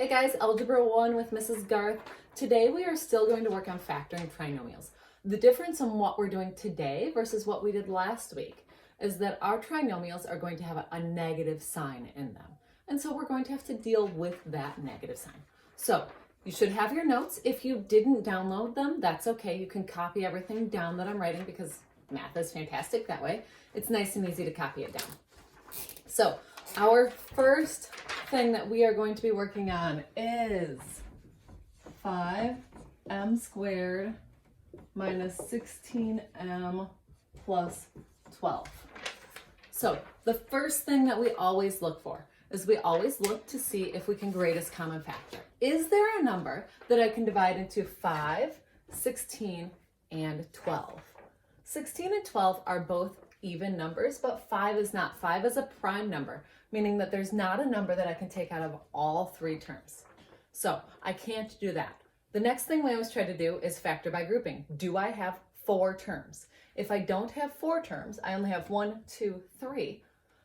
Hey guys, Algebra 1 with Mrs. Garth. Today we are still going to work on factoring trinomials. The difference in what we're doing today versus what we did last week is that our trinomials are going to have a negative sign in them. And so we're going to have to deal with that negative sign. So you should have your notes. If you didn't download them, that's okay. You can copy everything down that I'm writing because math is fantastic that way. It's nice and easy to copy it down. So our first thing that we are going to be working on is 5m squared minus 16m plus 12. So the first thing that we always look for is we always look to see if we can greatest common factor. Is there a number that I can divide into 5, 16, and 12? 16 and 12 are both even numbers, but 5 is not. 5 is a prime number, meaning that there's not a number that I can take out of all three terms. So I can't do that. The next thing we always try to do is factor by grouping. Do I have 4 terms? If I don't have 4 terms, I only have 1, 2, 3,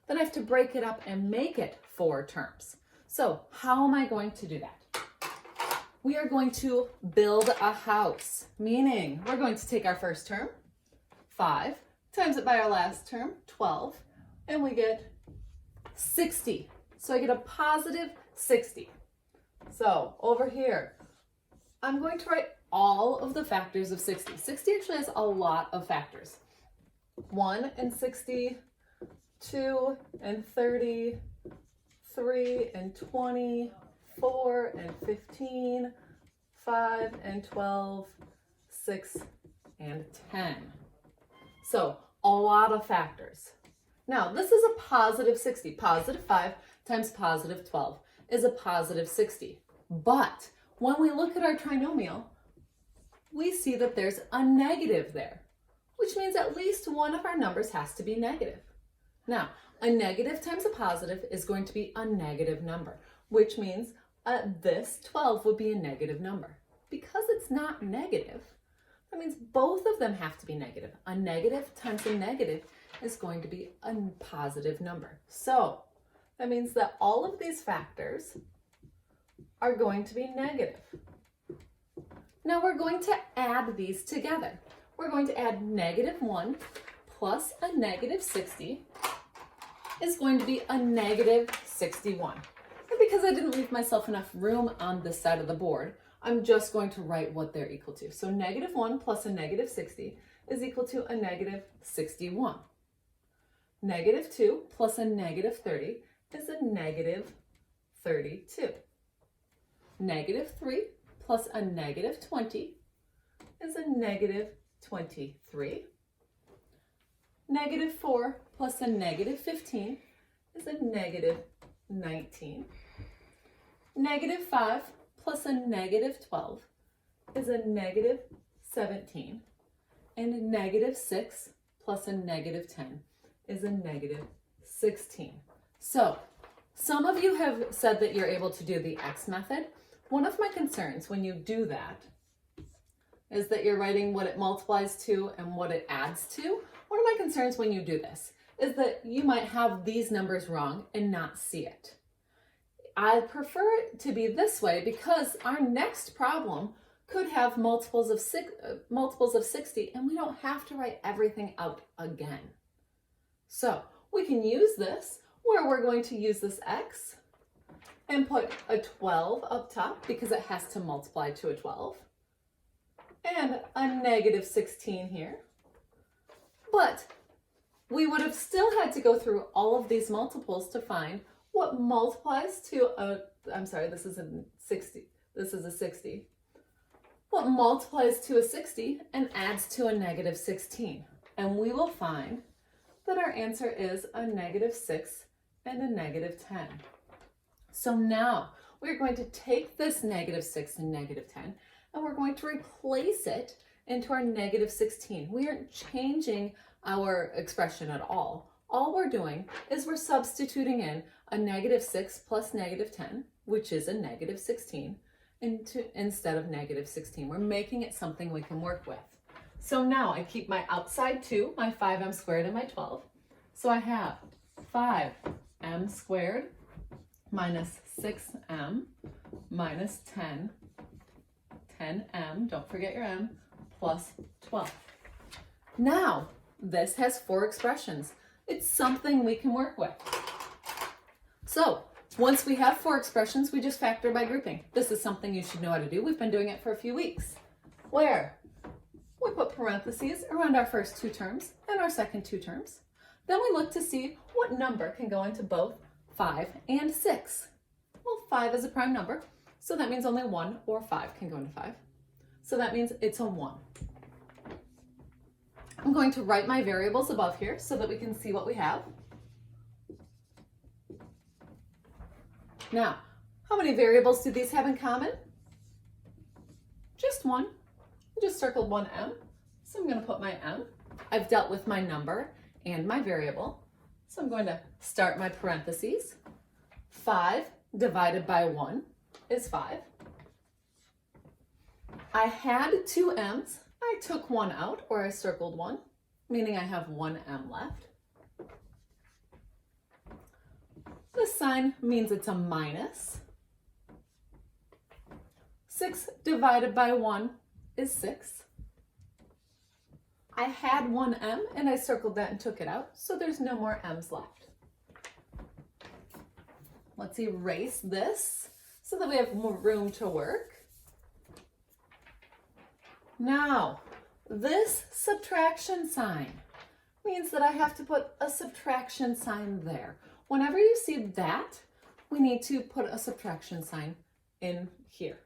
then I have to break it up and make it 4 terms. So how am I going to do that? We are going to build a house, meaning we're going to take our first term, 5, times it by our last term, 12, and we get 60. So I get a positive 60. So over here, I'm going to write all of the factors of 60. 60 actually has a lot of factors. 1 and 60, 2 and 30, 3 and 20, 4 and 15, 5 and 12, 6 and 10. So a lot of factors. Now this is a positive 60. Positive 5 times positive 12 is a positive 60. But when we look at our trinomial, we see that there's a negative there, which means at least one of our numbers has to be negative. Now, a negative times a positive is going to be a negative number, which means this 12 would be a negative number. Because it's not negative, that means both of them have to be negative. A negative times a negative is going to be a positive number. So that means that all of these factors are going to be negative. Now we're going to add these together. We're going to add negative 1 plus a negative 60 is going to be a negative 61. And because I didn't leave myself enough room on this side of the board, I'm just going to write what they're equal to. So negative 1 plus a negative 60 is equal to a negative 61. Negative 2 plus a negative 30 is a negative 32. Negative 3 plus a negative 20 is a negative 23. Negative 4 plus a negative 15 is a negative 19. Negative 5 plus a negative 12 is a negative 17. And negative 6 plus a negative 10 is a negative 16. So some of you have said that you're able to do the X method. One of my concerns when you do that is that you're writing what it multiplies to and what it adds to. One of my concerns when you do this is that you might have these numbers wrong and not see it. I prefer it to be this way because our next problem could have multiples of 60 and we don't have to write everything out again. So we can use this where we're going to use this X and put a 12 up top because it has to multiply to a 12 and a negative 16 here. But we would have still had to go through all of these multiples to find what multiplies to a, this is a 60. What multiplies to a 60 and adds to a negative 16. And we will find that our answer is a negative 6 and a negative 10. So now we're going to take this negative 6 and negative 10 and we're going to replace it into our negative 16. We aren't changing our expression at all. All we're doing is we're substituting in a negative 6 plus negative 10, which is a negative 16, instead of negative 16. We're making it something we can work with. So now I keep my outside 2, my 5m squared, and my 12. So I have 5m squared minus 6m minus 10m, don't forget your m, plus 12. Now, this has 4 expressions. It's something we can work with. So, once we have 4 expressions, we just factor by grouping. This is something you should know how to do. We've been doing it for a few weeks. Where we put parentheses around our first 2 terms and our second 2 terms. Then we look to see what number can go into both 5 and 6. Well, 5 is a prime number, so that means only 1 or 5 can go into 5. So that means it's a 1. I'm going to write my variables above here so that we can see what we have. Now, how many variables do these have in common? Just one. I just circled one m, so I'm going to put my m. I've dealt with my number and my variable, so I'm going to start my parentheses. 5 divided by 1 is 5. I had 2 m's. I took 1 out, or I circled 1, meaning I have 1 m left. This sign means it's a minus. 6 divided by 1 is 6. I had 1 m and I circled that and took it out, so there's no more m's left. Let's erase this so that we have more room to work. Now, this subtraction sign means that I have to put a subtraction sign there. Whenever you see that, we need to put a subtraction sign in here.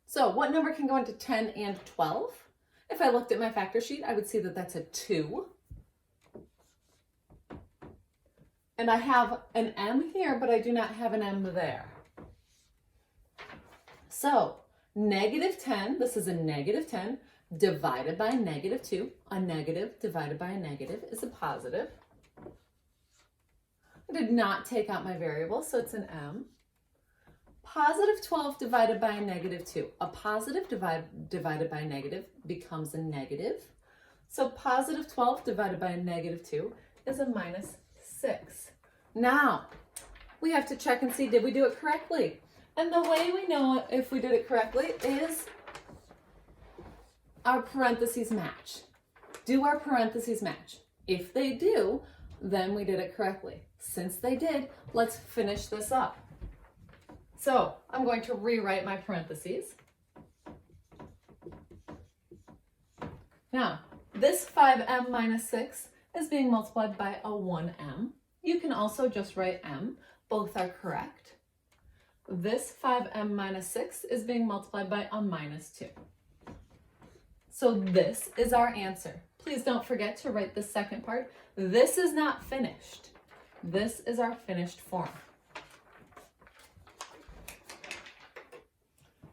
So what number can go into 10 and 12? If I looked at my factor sheet, I would see that that's a 2. And I have an m here, but I do not have an m there. So negative 10, this is a negative 10, divided by negative 2. A negative divided by a negative is a positive. I did not take out my variable, so it's an m. Positive 12 divided by a negative 2. A positive divided by a negative becomes a negative. So positive 12 divided by a negative 2 is a minus 6. Now, we have to check and see, did we do it correctly? And the way we know if we did it correctly is our parentheses match. Do our parentheses match? If they do, then we did it correctly. Since they did, let's finish this up. So I'm going to rewrite my parentheses. Now, this 5m minus 6 is being multiplied by a 1m. You can also just write m. Both are correct. This 5m minus 6 is being multiplied by a minus 2. So this is our answer. Please don't forget to write the second part. This is not finished. This is our finished form.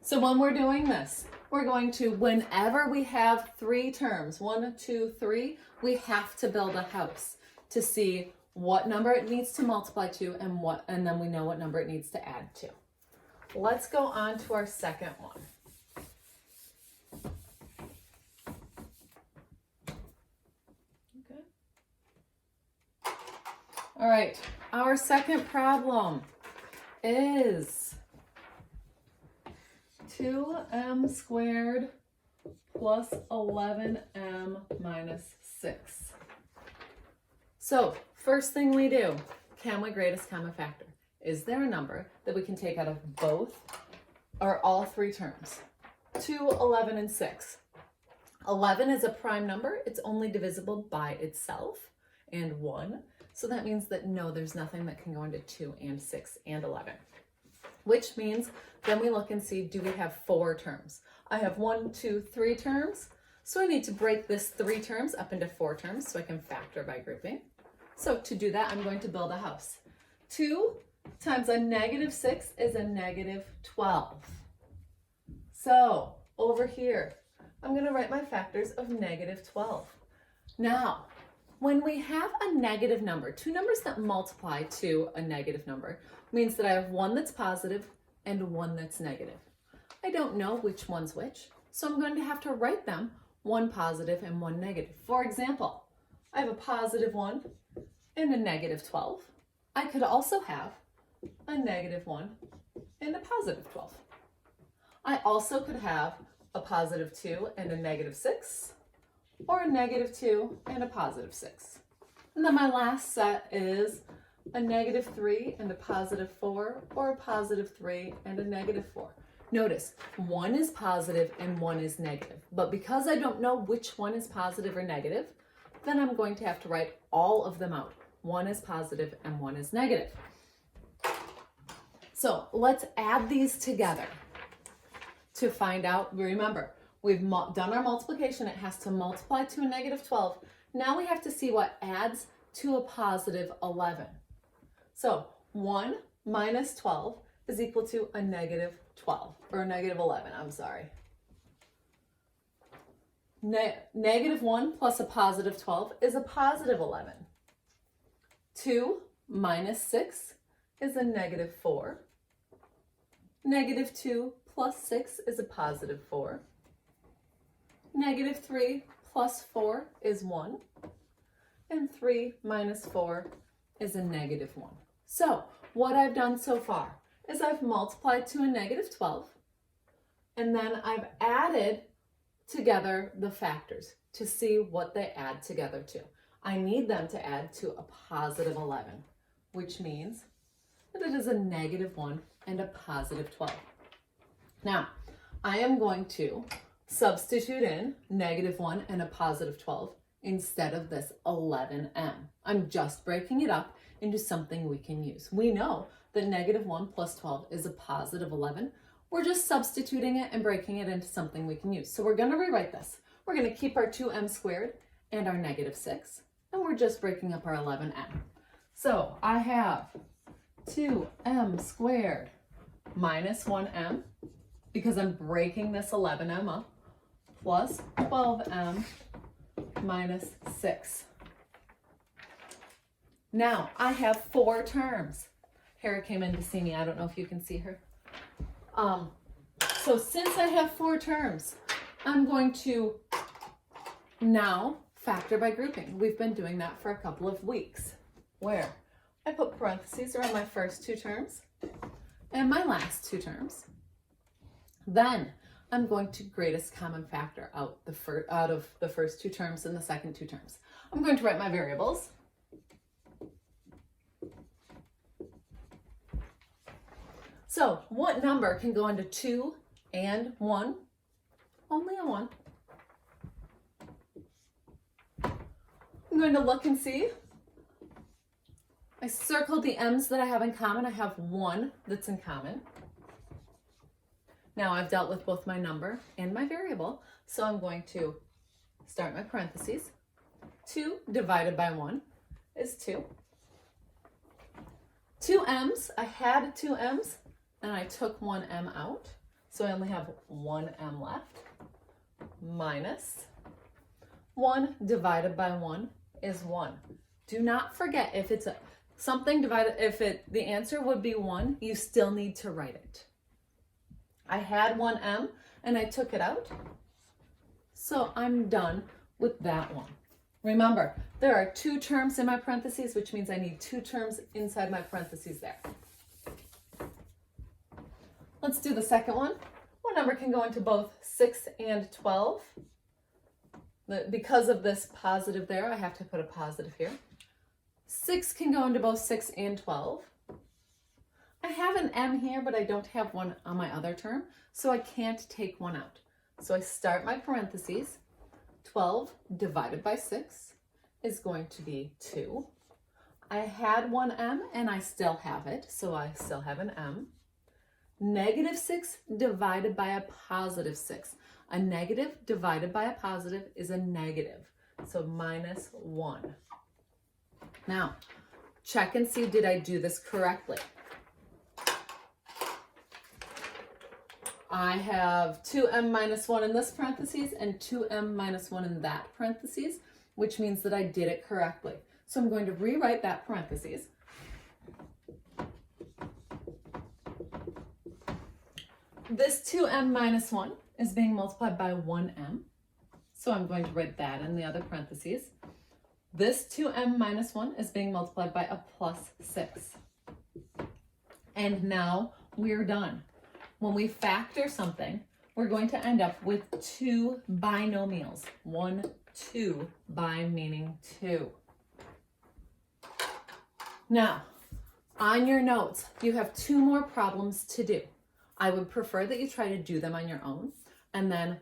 So when we're doing this, we're going to, whenever we have 3 terms, 1, 2, 3, we have to build a house to see what number it needs to multiply to and then we know what number it needs to add to. Let's go on to our second one. Okay. All right, our second problem is 2m squared plus 11m minus 6. So first thing we do, can we greatest common factor? Is there a number that we can take out of both or all 3 terms? 2, 11, and 6. 11 is a prime number. It's only divisible by itself and 1. So that means that no, there's nothing that can go into 2 and 6 and 11. Which means then we look and see, do we have 4 terms? I have 1, 2, 3 terms. So I need to break this 3 terms up into 4 terms so I can factor by grouping. So to do that, I'm going to build a house. 2 times a negative 6 is a negative 12. So over here, I'm going to write my factors of negative 12. Now, when we have a negative number, 2 numbers that multiply to a negative number, means that I have one that's positive and one that's negative. I don't know which one's which, so I'm going to have to write them, one positive and one negative. For example, I have a positive 1 and a negative 12. I could also have a negative 1 and a positive 12. I also could have a positive 2 and a negative 6, or a negative 2 and a positive 6. And then my last set is a negative 3 and a positive 4, or a positive 3 and a negative 4. Notice, one is positive and one is negative. But because I don't know which one is positive or negative, then I'm going to have to write all of them out. One is positive and one is negative. So let's add these together to find out. Remember, we've done our multiplication. It has to multiply to a negative 12. Now we have to see what adds to a positive 11. So 1 minus 12 is equal to a negative 12, or a negative 11, I'm sorry. Negative 1 plus a positive 12 is a positive 11. 2 minus 6 is a negative 4. Negative 2 plus 6 is a positive 4. Negative 3 plus 4 is 1. And 3 minus 4 is a negative 1. So what I've done so far is I've multiplied to a negative 12, and then I've added together the factors to see what they add together to. I need them to add to a positive 11, which means that it is a negative 1 and a positive 12. Now, I am going to substitute in negative 1 and a positive 12 instead of this 11m. I'm just breaking it up into something we can use. We know that negative 1 plus 12 is a positive 11. We're just substituting it and breaking it into something we can use. So we're going to rewrite this. We're going to keep our 2m squared and our negative 6, and we're just breaking up our 11m. So I have 2m squared minus 1m, because I'm breaking this 11m up, plus 12m minus 6. Now I have 4 terms. Hera came in to see me. I don't know if you can see her. So since I have 4 terms, I'm going to now factor by grouping. We've been doing that for a couple of weeks, where I put parentheses around my first 2 terms and my last 2 terms. Then I'm going to greatest common factor out of the first 2 terms and the second 2 terms. I'm going to write my variables. So what number can go into 2 and 1? Only a 1. I'm going to look and see. I circled the m's that I have in common. I have 1 that's in common. Now I've dealt with both my number and my variable, so I'm going to start my parentheses. 2 divided by 1 is 2. 2 m's, I had 2 m's, and I took 1 m out, so I only have 1 m left, minus 1 divided by 1 is 1. Do not forget, if it's something divided, the answer would be 1, you still need to write it. I had 1 m and I took it out, so I'm done with that one. Remember, there are 2 terms in my parentheses, which means I need 2 terms inside my parentheses there. Let's do the second one. What number can go into both 6 and 12? Because of this positive there, I have to put a positive here. 6 can go into both 6 and 12. I have an m here, but I don't have 1 on my other term, so I can't take 1 out. So I start my parentheses. 12 divided by 6 is going to be 2. I had 1 m and I still have it, so I still have an m. Negative 6 divided by a positive 6. A negative divided by a positive is a negative, so minus 1. Now, check and see, did I do this correctly? I have 2m minus 1 in this parentheses and 2m minus 1 in that parentheses, which means that I did it correctly. So I'm going to rewrite that parentheses. This 2m minus 1 is being multiplied by 1m, so I'm going to write that in the other parentheses. This 2m minus 1 is being multiplied by a plus 6. And now we're done. when we factor something, we're going to end up with two binomials. 1, 2, bi meaning 2. Now, on your notes, you have 2 more problems to do. I would prefer that you try to do them on your own and then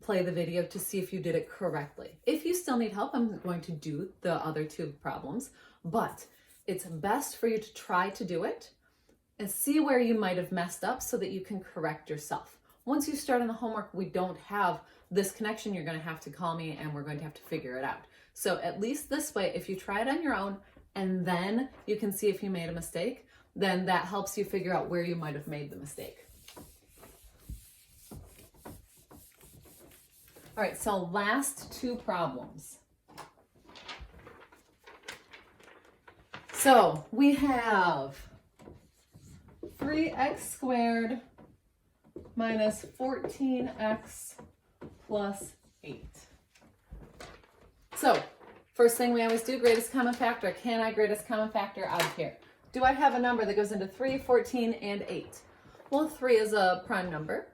play the video to see if you did it correctly. If you still need help, I'm going to do the other 2 problems, but it's best for you to try to do it and see where you might have messed up so that you can correct yourself. Once you start on the homework, we don't have this connection. You're going to have to call me and we're going to have to figure it out. So at least this way, if you try it on your own and then you can see if you made a mistake, then that helps you figure out where you might have made the mistake. All right, so last 2 problems. So we have 3x squared minus 14x plus 8. So first thing we always do, greatest common factor. Can I greatest common factor out of here? Do I have a number that goes into 3, 14, and 8? Well, 3 is a prime number,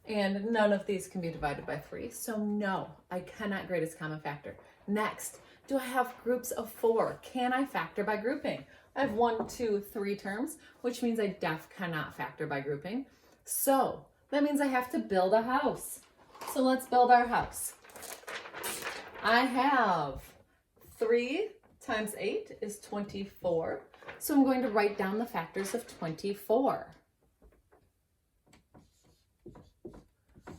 and none of these can be divided by 3. So no, I cannot greatest common factor. Next, do I have groups of 4? Can I factor by grouping? I have 1, 2, 3 terms, which means I cannot factor by grouping. So that means I have to build a house. So let's build our house. I have 3 times 8 is 24. So I'm going to write down the factors of 24.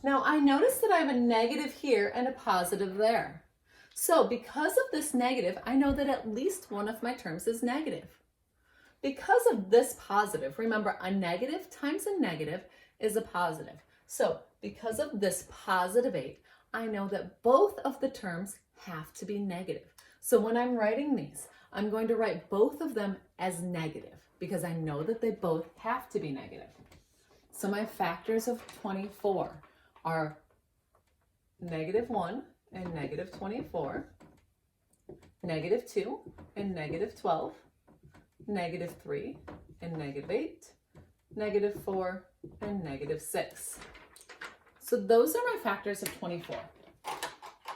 Now I notice that I have a negative here and a positive there. So because of this negative, I know that at least one of my terms is negative. Because of this positive, remember a negative times a negative is a positive. So because of this positive 8, I know that both of the terms have to be negative. So when I'm writing these, I'm going to write both of them as negative because I know that they both have to be negative. So my factors of 24 are negative 1 and negative 24, negative 2 and negative 12, negative 3 and negative 8, negative 4 and negative 6. So those are my factors of 24.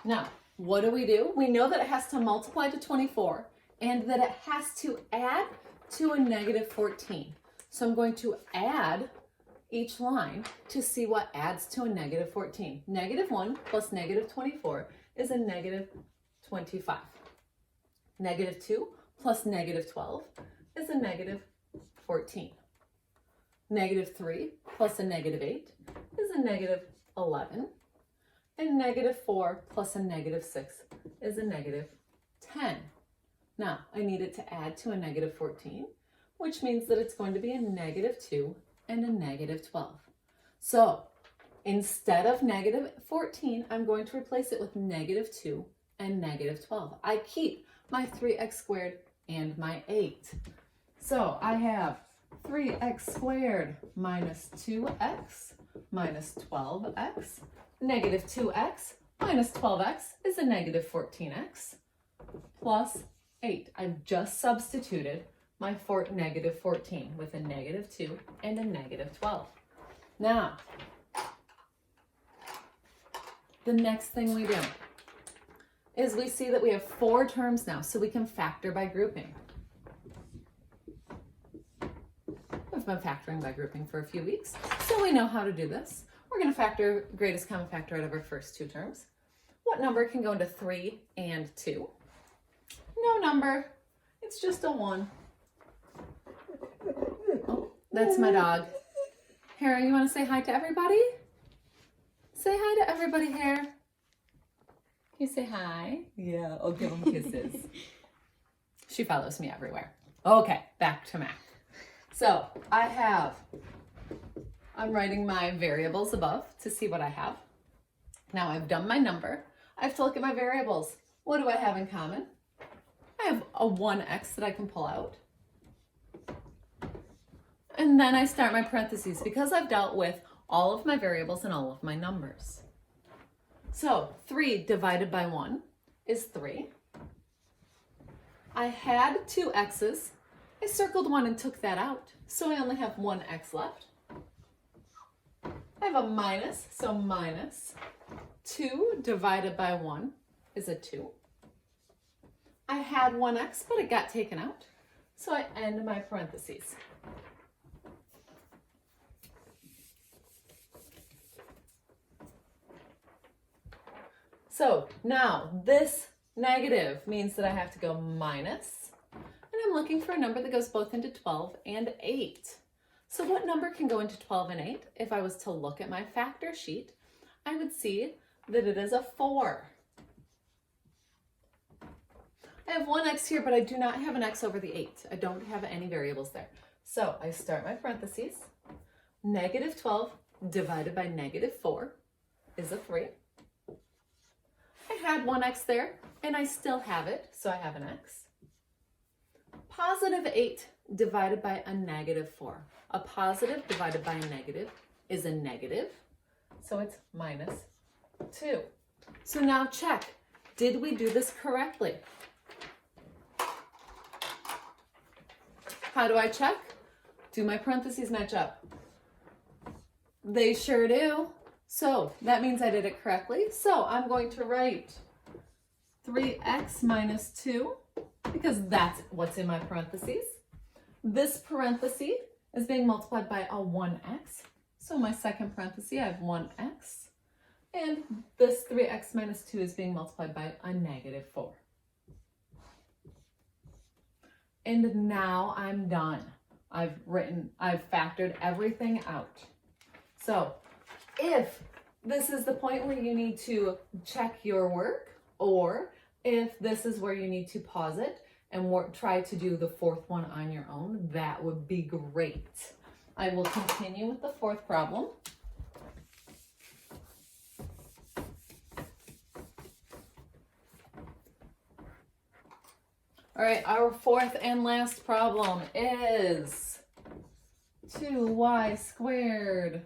Now, what do? We know that it has to multiply to 24 and that it has to add to a negative 14. So I'm going to add each line to see what adds to a negative 14. Negative 1 plus negative 24 is a negative 25. Negative 2 plus negative 12 is a negative 14. Negative 3 plus a negative 8 is a negative 11. And negative 4 plus a negative 6 is a negative 10. Now, I need it to add to a negative 14, which means that it's going to be a negative 2 and a negative 12. So instead of negative 14, I'm going to replace it with negative 2 and negative 12. I keep my 3x squared and my 8. So I have 3x squared minus 2x minus 12x. Negative 2x minus 12x is a negative 14x plus 8. I've just substituted my negative 14 with a negative 2 and a negative 12. Now, the next thing we do is we see that we have 4 terms now, so we can factor by grouping. We've been factoring by grouping for a few weeks, so we know how to do this. We're going to factor greatest common factor out of our first 2 terms. What number can go into 3 and 2? No number. It's just a 1. Oh, that's my dog. Hera, you want to say hi to everybody? Say hi to everybody, Hera. Can you say hi? Yeah, I'll give them kisses. She follows me everywhere. Okay, back to math. So I'm writing my variables above to see what I have. Now I've done my number. I have to look at my variables. What do I have in common? I have a 1x that I can pull out. And then I start my parentheses because I've dealt with all of my variables and all of my numbers. So 3 divided by 1 is 3. I had 2 x's. I circled 1 and took that out. So I only have 1 x left. a minus, so minus 2 divided by 1 is a 2. I had 1x, but it got taken out, so I end my parentheses. So now this negative means that I have to go minus, and I'm looking for a number that goes both into 12 and 8. So what number can go into 12 and 8? If I was to look at my factor sheet, I would see that it is a 4. I have 1x here, but I do not have an x over the 8. I don't have any variables there. So I start my parentheses. Negative 12 divided by negative 4 is a 3. I had 1x there, and I still have it, so I have an x. Positive 8 divided by a negative 4. A positive divided by a negative is a negative, so it's minus 2. So now check, did we do this correctly? How do I check? Do my parentheses match up? They sure do. So that means I did it correctly. So I'm going to write 3x minus 2 because that's what's in my parentheses. This parenthesis is being multiplied by a 1x. So my second parenthesis, I have 1x. And this 3x minus 2 is being multiplied by a negative 4. And now I'm done. I've factored everything out. So if this is the point where you need to check your work, or if this is where you need to pause it and try to do the fourth one on your own, that would be great. I will continue with the fourth problem. All right, our fourth and last problem is 2y squared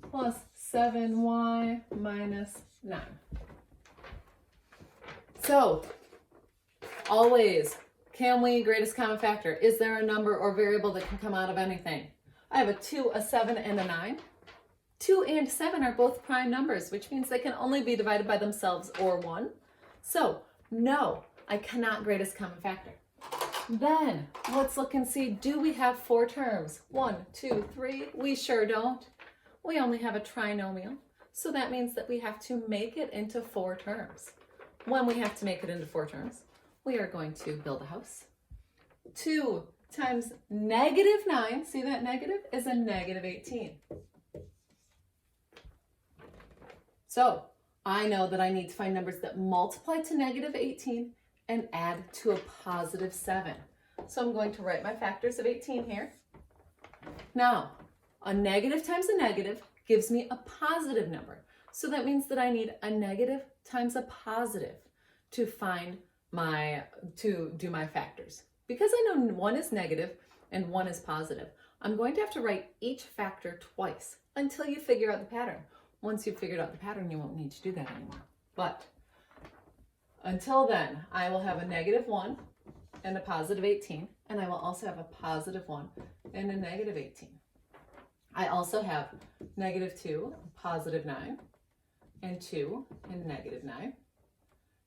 plus 7y minus 9. So, always, can we greatest common factor? Is there a number or variable that can come out of anything? I have a 2, a 7, and a 9. 2 and 7 are both prime numbers, which means they can only be divided by themselves or 1. So, no, I cannot greatest common factor. Then, let's look and see, do we have 4 terms? 1, 2, 3, we sure don't. We only have a trinomial, so that means that we have to make it into 4 terms. When we have to make it into 4 terms, we are going to build a house. 2 times negative 9, see that negative, is a negative 18. So, I know that I need to find numbers that multiply to negative 18 and add to a positive 7. So I'm going to write my factors of 18 here. Now, a negative times a negative gives me a positive number. So that means that I need a negative times a positive to do my factors. Because I know one is negative and one is positive, I'm going to have to write each factor twice until you figure out the pattern. Once you've figured out the pattern, you won't need to do that anymore. But until then, I will have a negative 1 and a positive 18, and I will also have a positive 1 and a negative 18. I also have negative 2, positive 9, and 2 and negative 9.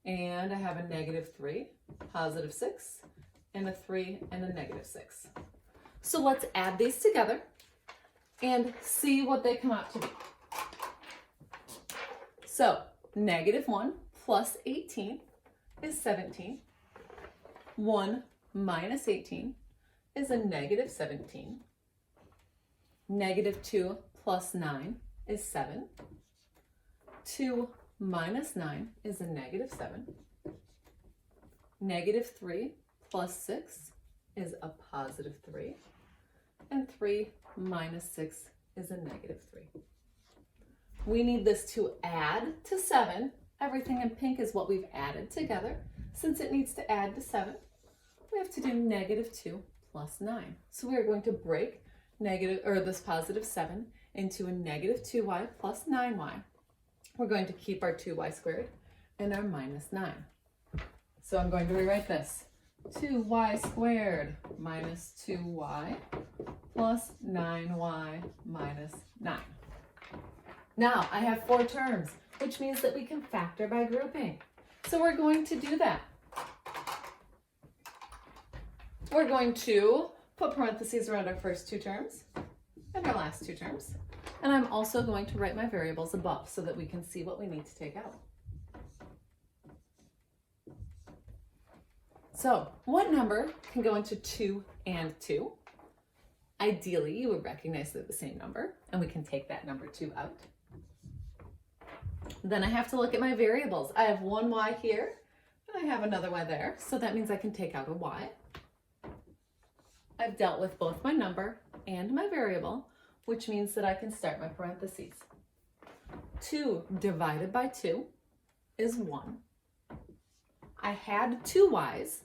And I have a negative 3, positive 6, and a 3 and a negative 6. So let's add these together and see what they come out to be. So negative 1 plus 18 is 17. 1 minus 18 is a negative 17. Negative 2 plus 9 is 7. 2 minus 9 is a negative 7. Negative 3 plus 6 is a positive 3. And 3 minus 6 is a negative 3. We need this to add to 7. Everything in pink is what we've added together. Since it needs to add to 7, we have to do negative 2 plus 9. So we are going to break this positive 7 into a negative 2y plus 9y. We're going to keep our 2y squared and our minus 9. So I'm going to rewrite this. 2y squared minus 2y plus 9y minus 9. Now I have 4 terms, which means that we can factor by grouping. So we're going to do that. We're going to put parentheses around our first 2 terms and our last 2 terms. And I'm also going to write my variables above so that we can see what we need to take out. So what number can go into 2 and 2? Ideally, you would recognize they're the same number, and we can take that number 2 out. Then I have to look at my variables. I have one y here, and I have another y there, so that means I can take out a y. I've dealt with both my number and my variable, which means that I can start my parentheses. 2 divided by 2 is 1. I had 2 y's.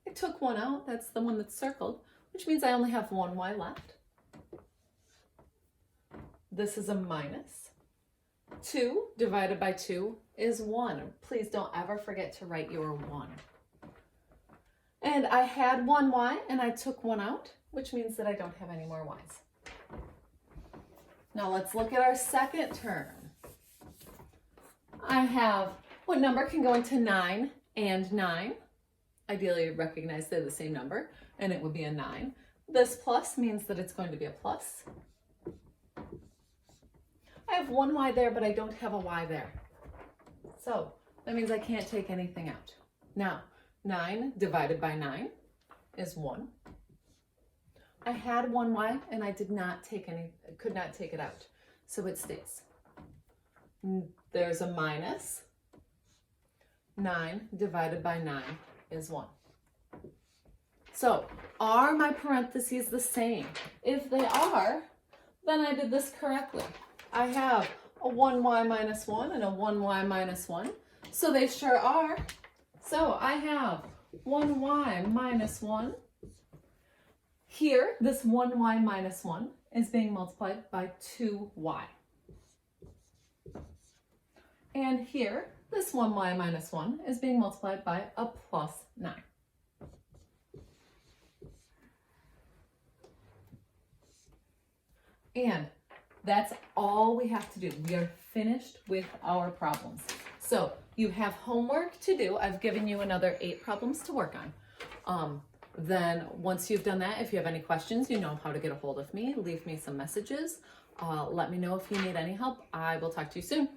I took 1 out, that's the one that's circled, which means I only have 1 y left. This is a minus. 2 divided by 2 is 1. Please don't ever forget to write your 1. And I had 1 y and I took 1 out, which means that I don't have any more y's. Now let's look at our second term. I have, what number can go into 9 and 9? Ideally, you recognize they're the same number, and it would be a 9. This plus means that it's going to be a plus. I have 1 y there, but I don't have a y there. So that means I can't take anything out. Now, 9 divided by 9 is 1. I had 1 y and I could not take it out. So it stays. There's a minus. 9 divided by 9 is 1. So are my parentheses the same? If they are, then I did this correctly. I have a 1y minus 1 and a 1y minus 1. So they sure are. So I have 1y minus 1. Here, this 1y minus 1 is being multiplied by 2y. And here, this 1y minus 1 is being multiplied by a plus 9. And that's all we have to do. We are finished with our problems. So you have homework to do. I've given you another 8 problems to work on. Then once you've done that, if you have any questions, you know how to get a hold of me. Leave me some messages. Let me know if you need any help. I will talk to you soon.